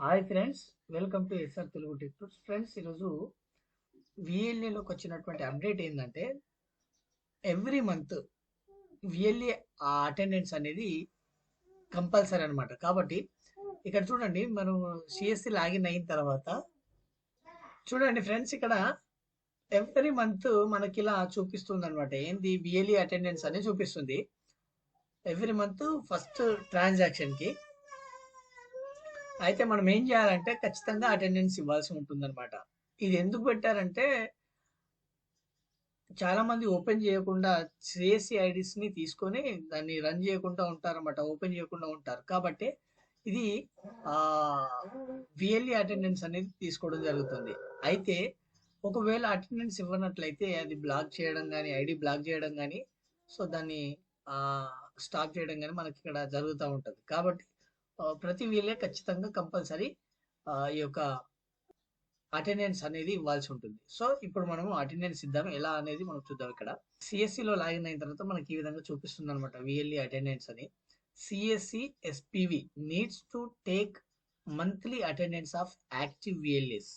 Hi friends, welcome to SR Telugu tech tours. Friends, ఈరోజు విఎల్ఏలోకి వచ్చినటువంటి అప్డేట్ ఏంటంటే ఎవ్రీ మంత్ విఎల్ఏ అటెండెన్స్ అనేది కంపల్సరీ అనమాట. కాబట్టి ఇక్కడ చూడండి, మనం సిఎస్సి లాగిన్ అయిన తర్వాత చూడండి ఫ్రెండ్స్, ఇక్కడ ఎవ్రీ మంత్ మనకి ఇలా చూపిస్తుంది అనమాట. ఏంది విఎల్ఏ అటెండెన్స్ అనేది చూపిస్తుంది ఎవ్రీ మంత్ ఫస్ట్ ట్రాన్సాక్షన్కి. అయితే మనం ఏం చేయాలంటే ఖచ్చితంగా అటెండెన్స్ ఇవ్వాల్సి ఉంటుందన్నమాట. ఇది ఎందుకు పెట్టారంటే చాలా మంది ఓపెన్ చేయకుండా సిఎస్సి ఐడీస్ని తీసుకొని దాన్ని రన్ చేయకుండా ఉంటారన్నమాట, ఓపెన్ చేయకుండా ఉంటారు. కాబట్టి ఇది విఎల్ఈ అటెండెన్స్ అనేది తీసుకోవడం జరుగుతుంది. అయితే ఒకవేళ అటెండెన్స్ ఇవ్వనట్లయితే అది బ్లాక్ చేయడం కానీ, ఐడి బ్లాక్ చేయడం కానీ, సో దాన్ని స్టాప్ చేయడం కానీ మనకి ఇక్కడ జరుగుతూ ఉంటుంది. కాబట్టి ప్రతి వీళ్ళే ఖచ్చితంగా కంపల్సరీ ఈ యొక్క అటెండెన్స్ అనేది ఇవ్వాల్సి ఉంటుంది. సో ఇప్పుడు మనము అటెండెన్స్ ఇద్దాం, ఎలా అనేది మనం చూద్దాం. ఇక్కడ సిఎస్సిలో లాగిన్ అయిన తర్వాత మనకి ఈ విధంగా చూపిస్తుంది అనమాట విఎల్ఈ అటెండెన్స్ అని. CSC SPV needs to take monthly attendance of active VLEs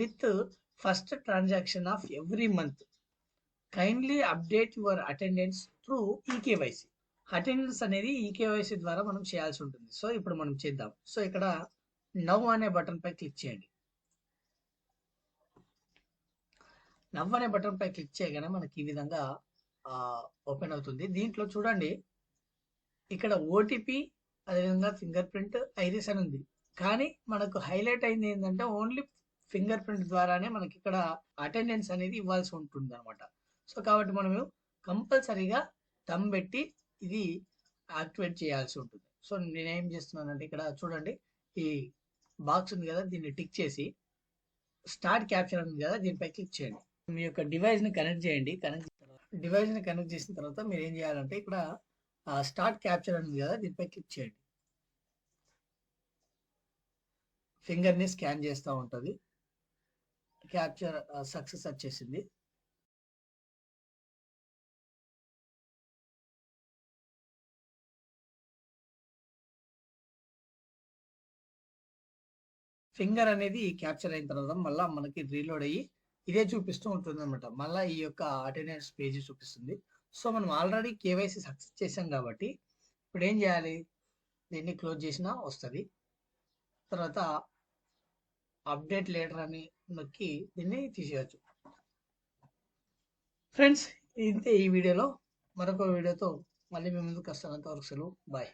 with first transaction of every month. Kindly update your attendance through eKYC. Attendance అనేది ఈకేవైసీ ద్వారా మనం చేయాల్సి ఉంటుంది. సో ఇప్పుడు మనం చేద్దాం. సో ఇక్కడ నవ్ అనే బటన్ పై క్లిక్ చేయండి. నవ్ అనే బటన్ పై క్లిక్ చేయగానే మనకి ఈ విధంగా ఓపెన్ అవుతుంది. దీంట్లో చూడండి, ఇక్కడ ఓటీపీ, అదేవిధంగా ఫింగర్ ప్రింట్, ఐరిస్ అని ఉంది. కానీ మనకు హైలైట్ అయింది ఏంటంటే ఓన్లీ ఫింగర్ ప్రింట్ ద్వారానే మనకి ఇక్కడ అటెండెన్స్ అనేది ఇవ్వాల్సి ఉంటుంది అనమాట. సో కాబట్టి మనము కంపల్సరీగా థంబ్ పెట్టి ఇది యాక్టివేట్ చేయాల్సి ఉంటుంది. సో నేనేం చేస్తున్నానంటే ఇక్కడ చూడండి, ఈ బాక్స్ ఉంది కదా, దీన్ని టిక్ చేసి స్టార్ట్ క్యాప్చర్ ఉంది కదా, దీనిపై క్లిక్ చేయండి. మీ యొక్క డివైస్ని కనెక్ట్ చేయండి. డివైస్ని కనెక్ట్ చేసిన తర్వాత మీరు ఏం చేయాలంటే ఇక్కడ స్టార్ట్ క్యాప్చర్ ఉంది కదా, దీనిపై క్లిక్ చేయండి. ఫింగర్ని స్కాన్ చేస్తూ ఉంటుంది. క్యాప్చర్ సక్సెస్ వచ్చేసింది. ఫింగర్ అనేది క్యాప్చర్ అయిన తర్వాత మళ్ళీ మనకి రీలోడ్ అయ్యి ఇదే చూపిస్తూ ఉంటుంది అనమాట. మళ్ళీ ఈ యొక్క అటెండెన్స్ పేజీ చూపిస్తుంది. సో మనం ఆల్రెడీ కేవైసీ సక్సెస్ చేసాం కాబట్టి ఇప్పుడు ఏం చేయాలి, దీన్ని క్లోజ్ చేసినా వస్తుంది. తర్వాత అప్డేట్ లేటర్ అని నొక్కి దీన్ని తీసేయచ్చు. ఫ్రెండ్స్, ఇంతే ఈ వీడియోలో. మరొక వీడియోతో మళ్ళీ మీ ముందుకు వస్తాను. అంతవరకు సెలవు, బాయ్.